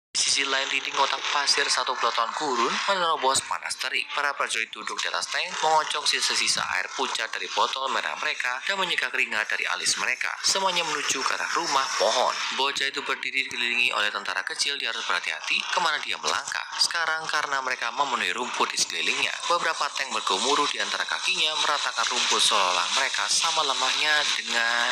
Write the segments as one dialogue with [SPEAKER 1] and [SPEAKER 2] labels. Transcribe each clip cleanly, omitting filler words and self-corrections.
[SPEAKER 1] Di sisi lain dinding kotak pasir satu peloton gurun menerobos panas terik. Para prajurit duduk di atas tank, mengocok sisa-sisa air pucat dari botol merah mereka dan menyeka keringat dari alis mereka. Semuanya menuju ke arah rumah pohon. Bocah itu berdiri dikelilingi oleh tentara kecil. Dia harus berhati-hati kemana dia melangkah. Sekarang karena mereka memenuhi rumput di sekelilingnya, beberapa tank bergemuruh di antara kakinya, meratakan rumput seolah mereka sama lemahnya dengan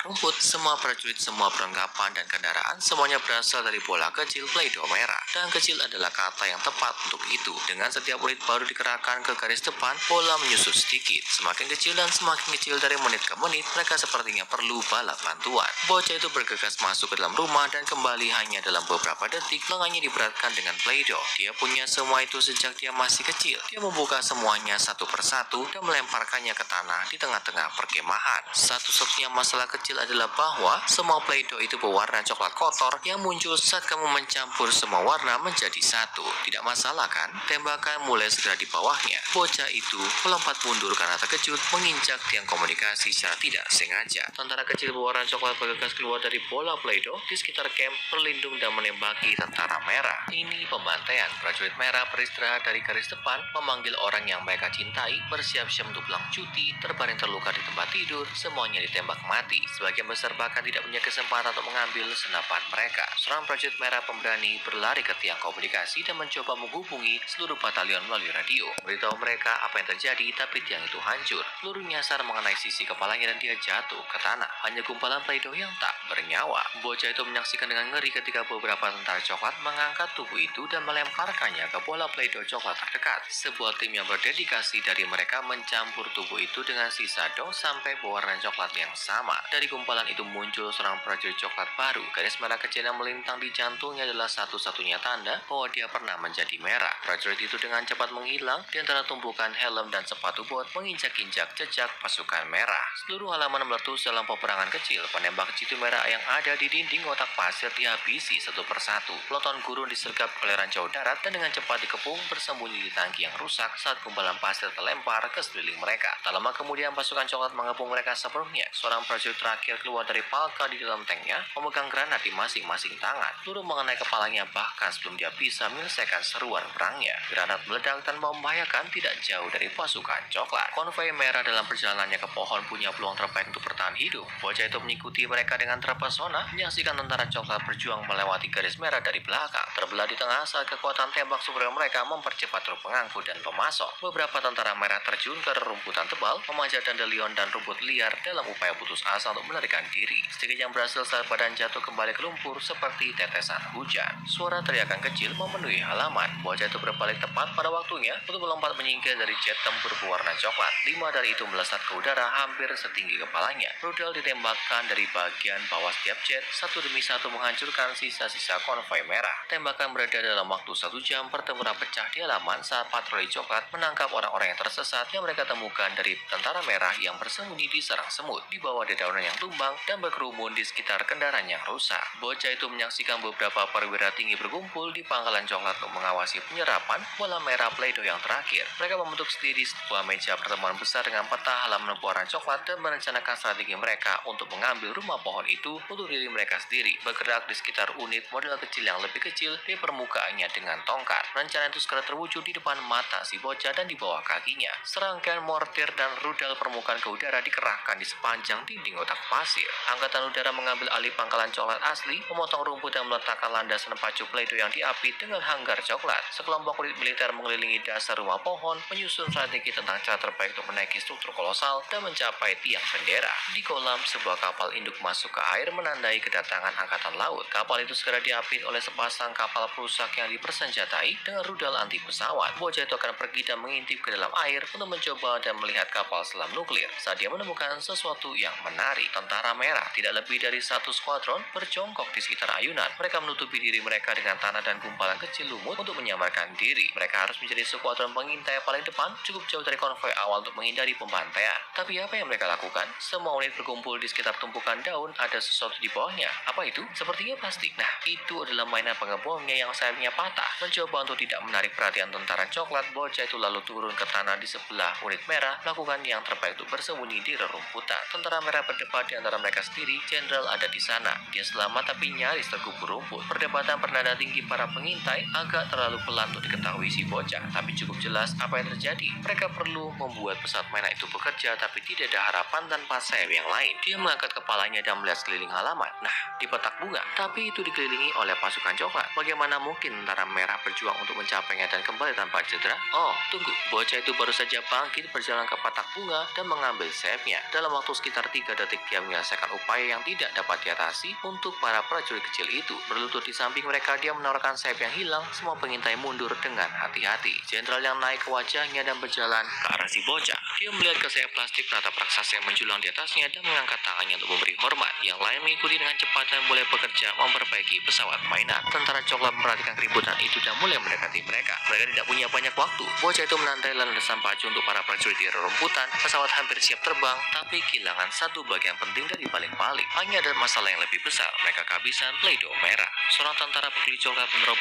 [SPEAKER 1] rumput. Semua prajurit, semua perlengkapan dan kendaraan, semuanya berasal dari bola kecil Play-Doh merah. Dan kecil adalah kata yang tepat untuk itu. Dengan setiap unit baru dikerahkan ke garis depan, bola menyusut sedikit. Semakin kecil dan semakin kecil dari menit ke menit, mereka sepertinya perlu bala bantuan. Bocah itu bergegas masuk ke dalam rumah dan kembali hanya dalam beberapa detik. Lengannya diberatkan dengan Play-Doh. Dia punya semua itu sejak dia masih kecil. Dia membuka semuanya satu persatu dan melemparkannya ke tanah di tengah-tengah perkemahan. Satu-satunya masalah kecil adalah bahwa semua Play-Doh itu berwarna coklat kotor yang muncul saat kamu mencampur semua warna menjadi satu. Tidak masalah kan? Tembakan mulai segera di bawahnya. Bocah itu melompat mundur karena terkejut, menginjak tiang komunikasi secara tidak sengaja. Tentara kecil berwarna coklat bergegas keluar dari bola Play-Doh di sekitar camp, berlindung dan menembaki tentara merah. Ini pembantaian. Prajurit merah beristirahat dari garis depan, memanggil orang yang mereka cintai, bersiap-siap untuk pulang cuti, terbaring terluka di tempat tidur, semuanya ditembak mati. Sebagian besar bahkan tidak punya kesempatan untuk mengambil senapan mereka. Seorang prajurit merah pemberani berlari ke tiang komunikasi dan mencoba menghubungi seluruh batalion melalui radio. Beritahu mereka apa yang terjadi, tapi tiang itu hancur. Peluru nyasar mengenai sisi kepalanya dan dia jatuh ke tanah. Hanya gumpalan Play-Doh yang tak bernyawa. Bocah itu menyaksikan dengan ngeri ketika beberapa tentara coklat mengangkat tubuh itu dan melemparkannya ke bola Play-Doh coklat terdekat. Sebuah tim yang berdedikasi dari mereka mencampur tubuh itu dengan sisa doh sampai berwarna coklat yang sama. Dari gumpalan itu muncul seorang prajurit coklat baru. Garis merah kecil yang melintang di jantungnya adalah satu-satunya tanda bahwa dia pernah menjadi merah. Prajurit itu dengan cepat menghilang di antara tumpukan helm dan sepatu bot, menginjak-injak jejak pasukan merah. Seluruh halaman meletus dalam peperangan kecil. Penembak jitu merah yang ada di dinding kotak pasir dihabisi satu persatu. Peloton gurun disergap oleh rancau darat dan dengan cepat dikepung bersembunyi di tangki yang rusak saat gumpalan pasir terlempar ke sekeliling mereka. Tak lama kemudian pasukan coklat mengepung mereka sepenuhnya. Seorang prajurit terakhir keluar dari palka di dalam tanknya, memegang granat di masing-masing tangan. Peluru mengenai kepalanya bahkan sebelum dia bisa menyelesaikan seruan perangnya. Granat meledak tanpa membahayakan tidak jauh dari pasukan coklat. Konvoi merah dalam perjalanannya ke pohon punya peluang terbaik untuk bertahan hidup. Bocah itu mengikuti mereka dengan terpesona, menyaksikan tentara coklat berjuang melewati garis merah dari belakang. Terbelah di tengah saat kekuatan tembak super mereka mempercepat truk pengangkut dan pemasok. Beberapa tentara merah terjun ke rerumputan tebal, memanjat dandelion dan rumput liar dalam upaya putus asa untuk melarikan diri. Sedikit yang berhasil saat badan jatuh kembali ke lumpur seperti tetesan hujan. Suara teriakan kecil memenuhi halaman. Bocah itu berbalik tepat pada waktunya untuk melompat menyingkir dari jet tempur berwarna coklat. 5 dari itu melesat ke udara hampir setinggi kepalanya. Rudal ditembakkan dari bagian bawah setiap jet, satu demi satu menghancurkan sisa-sisa konvoi merah. Tembakan berada dalam waktu 1 jam. Pertempuran pecah di halaman saat patroli coklat menangkap orang-orang yang tersesat yang mereka temukan dari tentara merah yang bersembunyi di sarang semut, di bawah dedaunan yang tumbang dan berkerumun di sekitar kendaraan yang rusak. Bocah itu menyaksikan beberapa perwira tinggi berkumpul di pangkalan coklat untuk mengawasi penyerapan bola merah Play-Doh yang terakhir. Mereka membentuk sendiri sebuah meja pertemuan besar dengan peta halaman warna coklat dan merencanakan strategi mereka untuk mengambil rumah pohon itu untuk diri mereka sendiri. Bergerak di sekitar unit model kecil yang lebih kecil di permukaannya dengan tongkat. Rencana itu segera terwujud di depan mata si bocah dan di bawah kakinya. Serangkaian mortir dan rudal permukaan ke udara dikerahkan di sepanjang dinding kotak pasir. Angkatan udara mengambil alih pangkalan coklat asli, memotong rumput dan meletakkan landasan pacu Play-Doh yang diapit dengan hanggar coklat. Sekelompok unit militer mengelilingi dasar rumah pohon, menyusun strategi tentang cara terbaik untuk menaiki struktur kolosal dan mencapai tiang bendera. Di kolam, sebuah kapal induk masuk ke air menandai kedatangan angkatan laut. Kapal itu segera diapit oleh sepasang kapal perusak yang dipersenjatai dengan rudal anti pesawat. Bocah itu akan pergi dan mengintip ke dalam air untuk mencoba dan melihat kapal selam nuklir. Saat dia menemukan sesuatu yang menarik, tentara merah tidak lebih dari 1 skuadron berjongkok di sekitar ayunan. Mereka menutupi diri mereka dengan tanah dan gumpalan kecil lumut untuk menyamarkan diri. sendiri. Mereka harus menjadi skuadron pengintai paling depan, cukup jauh dari konvoi awal untuk menghindari pembantaian. Tapi apa yang mereka lakukan? Semua unit berkumpul di sekitar tumpukan daun, ada sesuatu di bawahnya. Apa itu? Sepertinya plastik. Nah, itu adalah mainan pengebohongnya yang sayapnya patah. Mencoba untuk tidak menarik perhatian tentara coklat, bocah itu lalu turun ke tanah di sebelah unit merah, lakukan yang terbaik untuk bersembunyi di rerumputan. Tentara merah berdebat di antara mereka sendiri. Jenderal ada di sana. Dia selamat tapi nyaris terkubur rumput. Perdebatan bernada tinggi para pengintai agak terlalu pelan untuk diketahui si bocah, tapi cukup jelas apa yang terjadi. Mereka perlu membuat pesawat mainan itu bekerja, tapi tidak ada harapan tanpa sayap yang lain. Dia mengangkat kepalanya dan melihat sekeliling halaman. Nah, di petak bunga, tapi itu dikelilingi oleh pasukan coklat. Bagaimana mungkin tentara merah berjuang untuk mencapainya dan kembali tanpa cedera? Oh, tunggu. Bocah itu baru saja bangkit, berjalan ke petak bunga dan mengambil sayapnya. Dalam waktu sekitar 3 detik dia menyelesaikan upaya yang tidak dapat diatasi untuk para prajurit kecil itu. Berlutut di samping mereka, dia menawarkan sayap yang hilang. Semua pengintai mundur dengan hati-hati. Jenderal yang naik ke wajahnya dan berjalan ke arah si bocah. Dia melihat ke sayap plastik menatap raksasa yang menjulang di atasnya dan mengangkat tangannya untuk memberi hormat. Yang lain mengikuti dengan cepat dan mulai bekerja memperbaiki pesawat mainan. Tentara coklat memperhatikan keributan itu dan mulai mendekati mereka. Mereka tidak punya banyak waktu. Bocah itu menandai landasan pacu untuk para prajurit di rerumputan. Pesawat hampir siap terbang, tapi kehilangan satu bagian penting dari paling-paling. Hanya ada masalah yang lebih besar. Mereka kehabisan Play-Doh merah. Seorang tentara peduli coklat menerobos